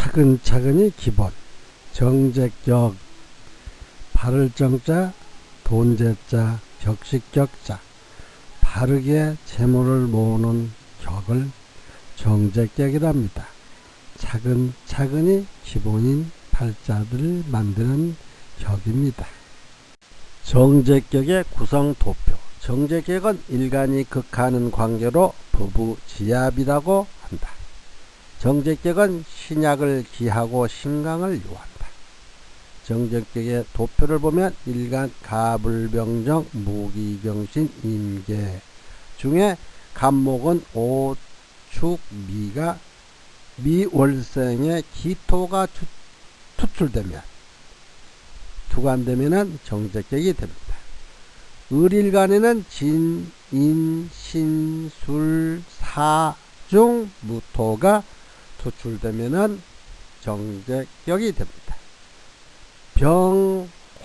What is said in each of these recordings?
차근차근히 기본. 정제격. 바를 정자, 돈제자, 격식격자. 바르게 재물을 모으는 격을 정제격이랍니다. 차근차근히 기본인 팔자들을 만드는 격입니다. 정제격의 구성도표. 정제격은 일간이 극하는 관계로 부부지압이라고 한다. 정제격은 신약을 기하고 신강을 요한다. 정제격의 도표를 보면 일간 가불병정 무기경신 임계 중에 간목은 오축미가 미월생의 기토가 투출되면 투관되면 정제격이 됩니다. 을일간에는 진, 인, 신, 술, 사 중 무토가 투출되면 정제격이 됩니다.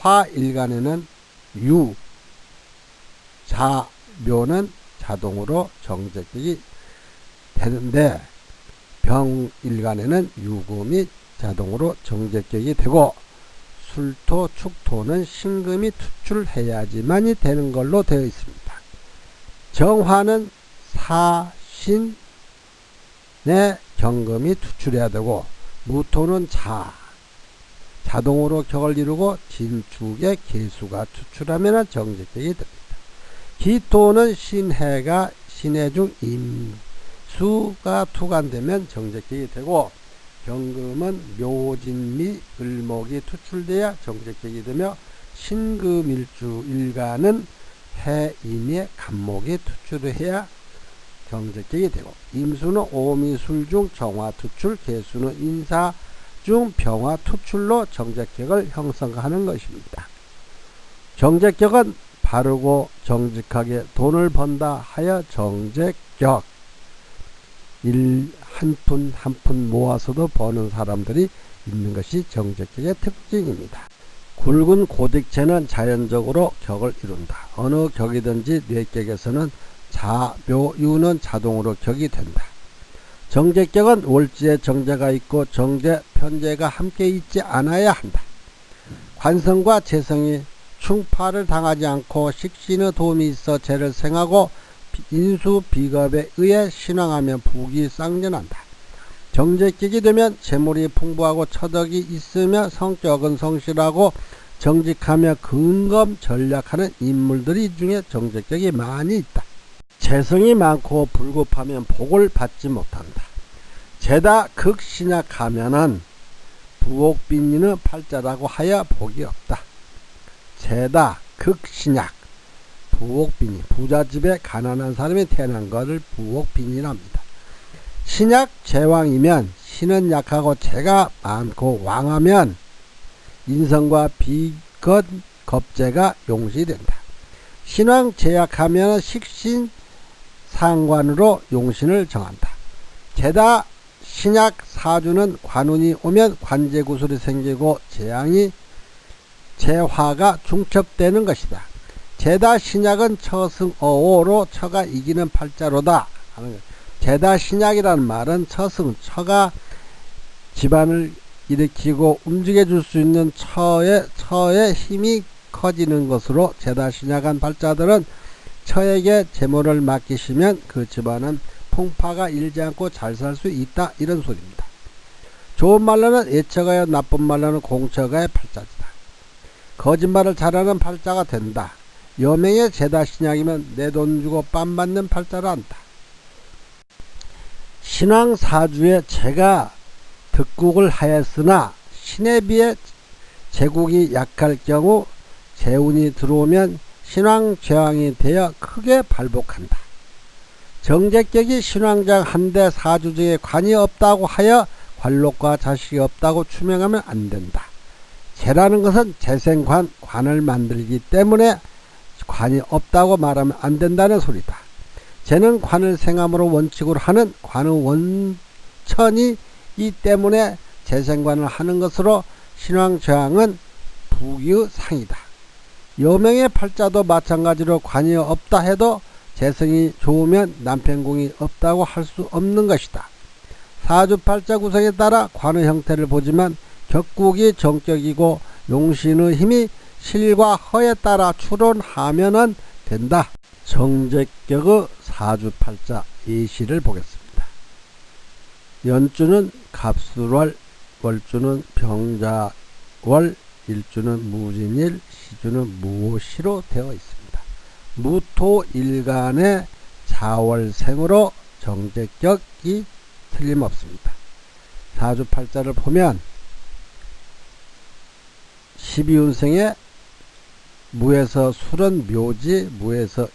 병화일간에는 유, 자, 묘는 자동으로 정제격이 되는데 병일간에는 유금이 자동으로 정제격이 되고 술토, 축토는 신금이 투출해야지만이 되는 걸로 되어 있습니다. 정화는 사신의 경금이 투출해야 되고 무토는 자동으로 격을 이루고 진축의 개수가 투출하면 정제격이 됩니다. 기토는 신해가 신해 중 임수가 투관되면 정제격이 되고 경금은 묘진미 을목이 투출돼야 정제격이 되며 신금일주 일간은 해인의 간목이 투출해야 정제격이 되고 임수는 오미술 중 정화 투출, 개수는 인사 중 병화 투출로 정제격을 형성하는 것입니다. 정제격은 바르고 정직하게 돈을 번다 하여 정제격. 한 푼 한 푼 모아서도 버는 사람들이 있는 것이 정제격의 특징입니다. 굵은 고딕체는 자연적으로 격을 이룬다. 어느 격이든지 뇌격에서는 자, 묘, 유는 자동으로 격이 된다. 정제격은 월지에 정제가 있고 정제, 편제가 함께 있지 않아야 한다. 관성과 재성이 충파를 당하지 않고 식신의 도움이 있어 재를 생하고 인수 비겁에 의해 신앙하면 부귀 쌍전한다. 정제격이 되면 재물이 풍부하고 처덕이 있으며 성격은 성실하고 정직하며 근검 전략하는 인물들이 중에 정제격이 많이 있다. 재성이 많고 불급하면 복을 받지 못한다. 재다 극신약하면은 부옥빈이는 팔자라고 하여 복이 없다. 재다 극신약 부옥빈이 부잣집에 가난한 사람이 태어난 것을 부옥빈이랍니다. 신약 제왕이면 신은 약하고 재가 많고 왕하면 인성과 비건 겁재가 용시된다. 신왕 제약하면 식신 상관으로 용신을 정한다. 재다 신약 사주는 관운이 오면 관제구슬이 생기고 재화가 중첩되는 것이다. 재다 신약은 처승어오로 처가 이기는 팔자로다 하는 것. 재다 신약이라는 말은 처승, 처가 집안을 일으키고 움직여 줄 수 있는 처의 힘이 커지는 것으로 재다 신약한 팔자들은 처에게 재물을 맡기시면 그 집안은 풍파가 일지 않고 잘 살 수 있다, 이런 소리입니다. 좋은 말로는 예처가요, 나쁜 말로는 공처가의 팔자지다. 거짓말을 잘하는 팔자가 된다. 여명의 재다 신약이면 내 돈 주고 빰 받는 팔자라 한다. 신왕 사주에 재가 득국을 하였으나 신에 비해 재국이 약할 경우 재운이 들어오면 신왕 제왕이 되어 크게 발복한다. 정제격이 신왕장 한대 사주 중에 관이 없다고 하여 관록과 자식이 없다고 추명하면 안 된다. 재라는 것은 재생관, 관을 만들기 때문에 관이 없다고 말하면 안 된다는 소리다. 재는 관을 생함으로 원칙으로 하는 관의 원천이 이 때문에 재생관을 하는 것으로 신왕제왕은 부귀의 상이다. 여명의 팔자도 마찬가지로 관이 없다 해도 재성이 좋으면 남편궁이 없다고 할 수 없는 것이다. 사주팔자 구성에 따라 관의 형태를 보지만 격국이 정격이고 용신의 힘이 실과 허에 따라 추론하면은 된다. 정제격의 사주팔자 예시를 보겠습니다. 연주는 갑술월, 월주는 병자월, 일주는 무진일, 시주는 무오시로 되어 있습니다. 무토일간의 자월생으로 정제격이 틀림없습니다. 사주팔자를 보면 12운생에 무에서 술은 묘지, 무에서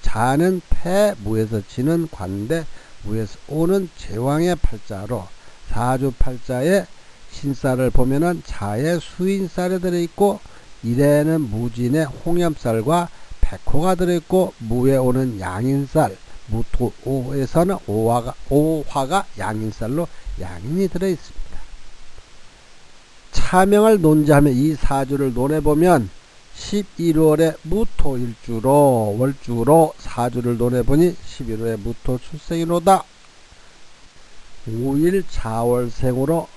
자는 폐, 무에서 지는 관대, 무에서 오는 제왕의 팔자로 사주팔자의 신살을 보면은 자에 수인살이 들어있고 일에는 무진의 홍염살과 백호가 들어있고 무에 오는 양인살, 무토에서는 오화가 양인살로 양인이 들어있습니다. 차명을 논지하면 이 사주를 논해보면 11월에 무토일주로 월주로 사주를 논해보니 11월에 무토 출생이로다. 5일 자월생으로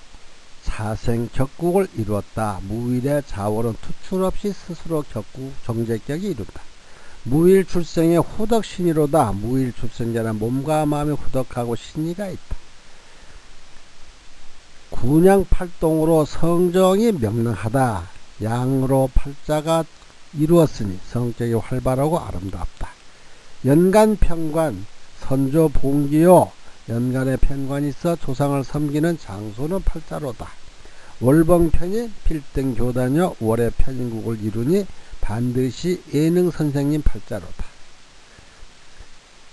자생 격국을 이루었다. 무일의 자월은 투출 없이 스스로 격국 정제격이 이룬다. 무일 출생의 후덕신이로다. 무일 출생자는 몸과 마음이 후덕하고 신의가 있다. 군양팔동으로 성정이 명랑하다. 양으로 팔자가 이루었으니 성격이 활발하고 아름답다. 연간편관 선조 봉기요. 연간에 편관이 있어 조상을 섬기는 장소는 팔자로다. 월봉편이 필등교단여 월의 편인국을 이루니 반드시 예능선생님 팔자로다.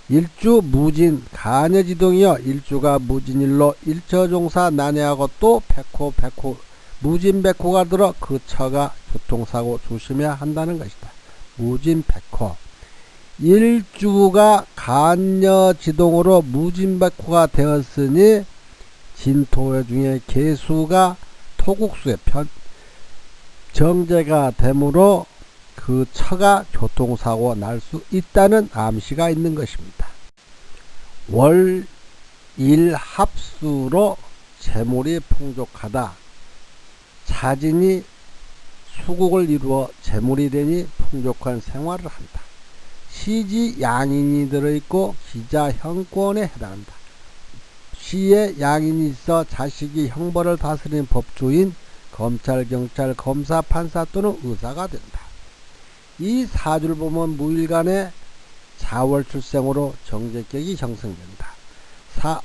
일주 무진 간여지동이여 일주가 무진일로 일처종사 난해하고 또 백호 무진백호가 들어 그 처가 교통사고 조심해야 한다는 것이다. 무진백호 일주가 간여지동으로 무진백호가 되었으니 진토 중에 개수가 토국수의 정제가 되므로 그 처가 교통사고 날 수 있다는 암시가 있는 것입니다. 월, 일 합수로 재물이 풍족하다. 자진이 수국을 이루어 재물이 되니 풍족한 생활을 한다. 시지 양인이 들어있고 기자 형권에 해당한다. 시에 양인이 있어 자식이 형벌을 다스리는 법조인 검찰, 경찰, 검사, 판사 또는 의사가 된다. 이 사주를 보면 무일간의 자월 출생으로 정제격이 형성된다.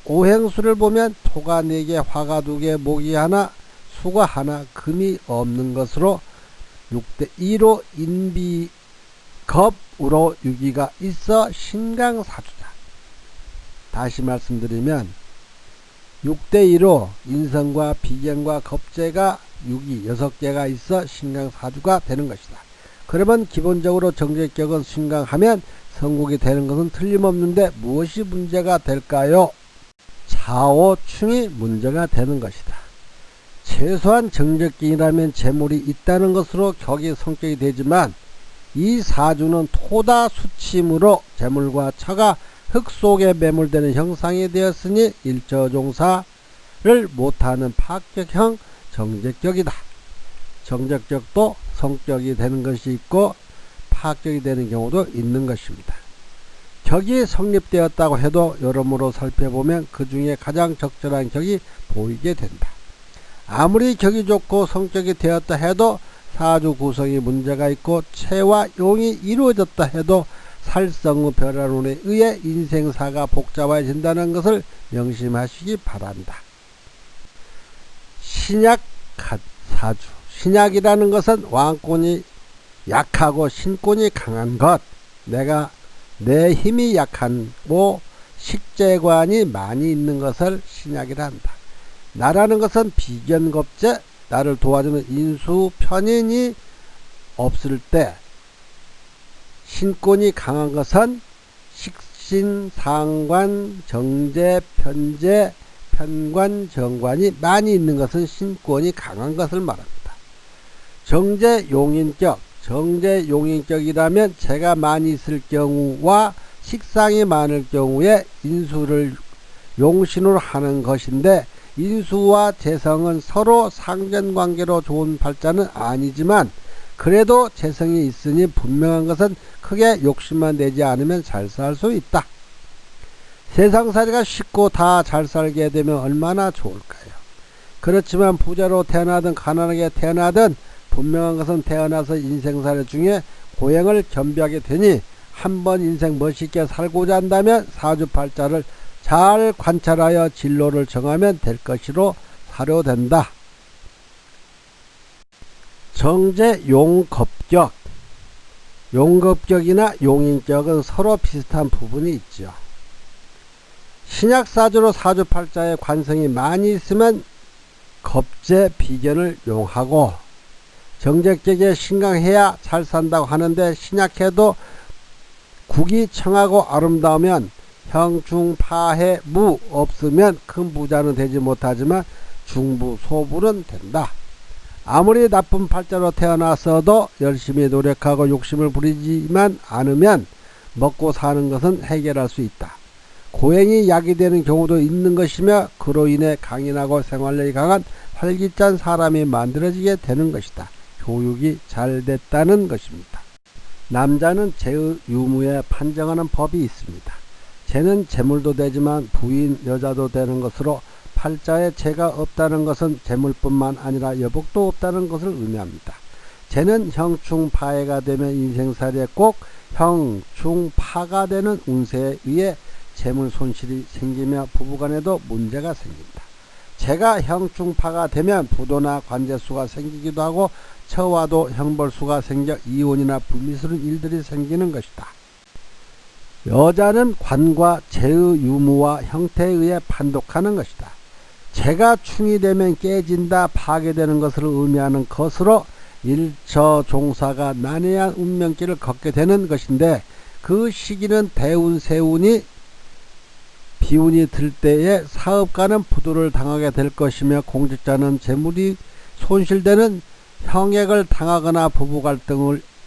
오행수를 보면 토가 4개, 화가 2개, 목이 하나, 수가 하나, 금이 없는 것으로 6대 2로 인비겁으로 유기가 있어 신강사주다. 다시 말씀드리면 6대 2로 인성과 비견과 겁재가 6이 6개가 있어 신강사주가 되는 것이다. 그러면 기본적으로 정제격은 신강하면 성국이 되는 것은 틀림없는데 무엇이 문제가 될까요? 좌오충이 문제가 되는 것이다. 최소한 정제격이라면 재물이 있다는 것으로 격이 성격이 되지만 이 사주는 토다 수침으로 재물과 처가 흙 속에 매몰되는 형상이 되었으니 일처종사를 못하는 파격형 정제격이다. 정제격도 성격이 되는 것이 있고 파격이 되는 경우도 있는 것입니다. 격이 성립되었다고 해도 여러모로 살펴보면 그 중에 가장 적절한 격이 보이게 된다. 아무리 격이 좋고 성격이 되었다 해도 사주 구성이 문제가 있고 체와 용이 이루어졌다 해도 살성의 별안운에 의해 인생사가 복잡해진다는 것을 명심하시기 바란다. 신약 사주. 신약이라는 것은 왕권이 약하고 신권이 강한 것. 내 힘이 약하고 식재관이 많이 있는 것을 신약이라 한다. 나라는 것은 비견겁재, 나를 도와주는 인수 편인이 없을 때, 신권이 강한 것은 식신, 상관, 정제, 편제, 편관, 정관이 많이 있는 것은 신권이 강한 것을 말합니다. 정제 용인격, 정제 용인격이라면 재가 많이 있을 경우와 식상이 많을 경우에 인수를 용신으로 하는 것인데, 인수와 재성은 서로 상전관계로 좋은 팔자는 아니지만 그래도 재성이 있으니 분명한 것은 크게 욕심만 내지 않으면 잘 살 수 있다. 세상살이가 쉽고 다 잘 살게 되면 얼마나 좋을까요? 그렇지만 부자로 태어나든 가난하게 태어나든 분명한 것은 태어나서 인생살이 중에 고행을 겸비하게 되니 한번 인생 멋있게 살고자 한다면 사주팔자를 잘 관찰하여 진로를 정하면 될 것으로 사료된다. 정제 용겁격. 용겁격이나 용인격은 서로 비슷한 부분이 있죠. 신약사주로 사주팔자에 관성이 많이 있으면 겁재 비견을 용하고, 정제격에 신강해야 잘 산다고 하는데 신약해도 국이 청하고 아름다우면 형충파해 무 없으면 큰 부자는 되지 못하지만 중부 소부는 된다. 아무리 나쁜 팔자로 태어났어도 열심히 노력하고 욕심을 부리지만 않으면 먹고 사는 것은 해결할 수 있다. 고행이 약이 되는 경우도 있는 것이며 그로 인해 강인하고 생활력이 강한 활기찬 사람이 만들어지게 되는 것이다. 교육이 잘 됐다는 것입니다. 남자는 재의 유무에 판정하는 법이 있습니다. 재는 재물도 되지만 부인 여자도 되는 것으로 팔자에 재가 없다는 것은 재물뿐만 아니라 여복도 없다는 것을 의미합니다. 재는 형충파해가 되면 인생살이에 꼭 형충파가 되는 운세에 의해 재물 손실이 생기며 부부간에도 문제가 생긴다. 재가 형충파가 되면 부도나 관제수가 생기기도 하고 처와도 형벌수가 생겨 이혼이나 불미스러운 일들이 생기는 것이다. 여자는 관과 재의 유무와 형태에 의해 판독하는 것이다. 재가 충이 되면 깨진다, 파괴되는 것을 의미하는 것으로 일처종사가 난해한 운명길을 걷게 되는 것인데, 그 시기는 대운, 세운이 비운이 들 때에 사업가는 부도를 당하게 될 것이며 공직자는 재물이 손실되는 형액을 당하거나 부부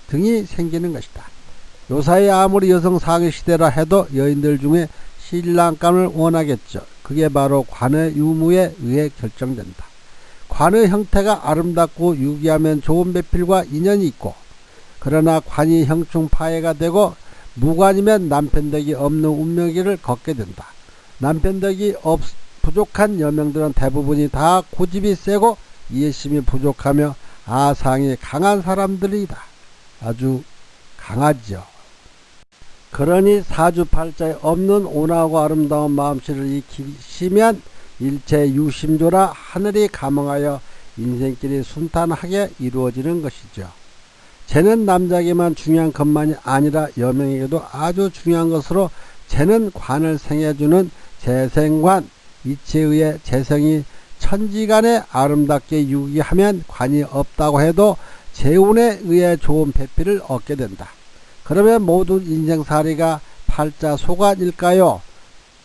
등이 생기는 것이다. 요사이 아무리 여성 상위 시대라 해도 여인들 중에 신랑감을 원하겠죠. 그게 바로 관의 유무에 의해 결정된다. 관의 형태가 아름답고 유기하면 좋은 배필과 인연이 있고, 그러나 관이 형충파해가 되고 무관이면 남편덕이 없는 운명길을 걷게 된다. 남편덕이 부족한 여명들은 대부분이 다 고집이 세고 이해심이 부족하며 아상이 강한 사람들이다. 아주 강하죠. 그러니 사주팔자에 없는 온화하고 아름다운 마음씨를 익히시면 일체 유심조라 하늘이 감응하여 인생길이 순탄하게 이루어지는 것이죠. 재는 남자에게만 중요한 것만이 아니라 여명에게도 아주 중요한 것으로, 재는 관을 생해주는 재생관, 이치에 의해 재성이 천지간에 아름답게 유기하면 관이 없다고 해도 재운에 의해 좋은 배필을 얻게 된다. 그러면 모든 인생살이가 팔자 소관일까요?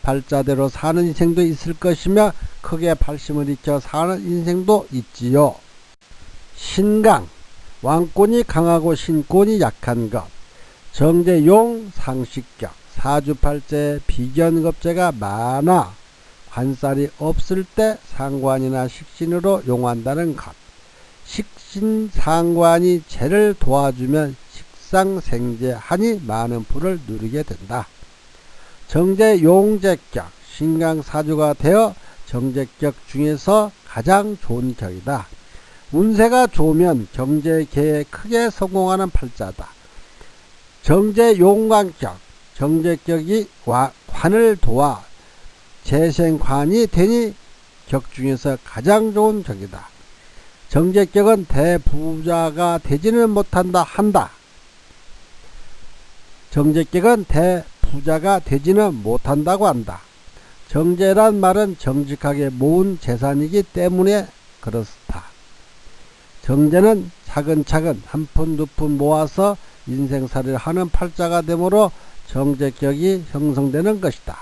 팔자대로 사는 인생도 있을 것이며 크게 발심을 익혀 사는 인생도 있지요. 신강, 왕권이 강하고 신권이 약한 것. 정제용, 상식격, 사주팔자에 비견겁제가 많아 관살이 없을 때 상관이나 식신으로 용한다는 것. 식신상관이 재를 도와주면 식상생재하니 많은 부를 누리게 된다. 정제용제격, 신강사주가 되어 정제격 중에서 가장 좋은 격이다. 운세가 좋으면 경제계에 크게 성공하는 팔자다. 정제용관격, 정제격이 관을 도와 재생관이 되니 격 중에서 가장 좋은 격이다. 정제격은 대부자가 되지는 못한다 한다. 정제격은 대부자가 되지는 못한다고 한다. 정제란 말은 정직하게 모은 재산이기 때문에 그렇다. 정제는 차근차근 한 푼 두 푼 모아서 인생살이를 하는 팔자가 되므로 정제격이 형성되는 것이다.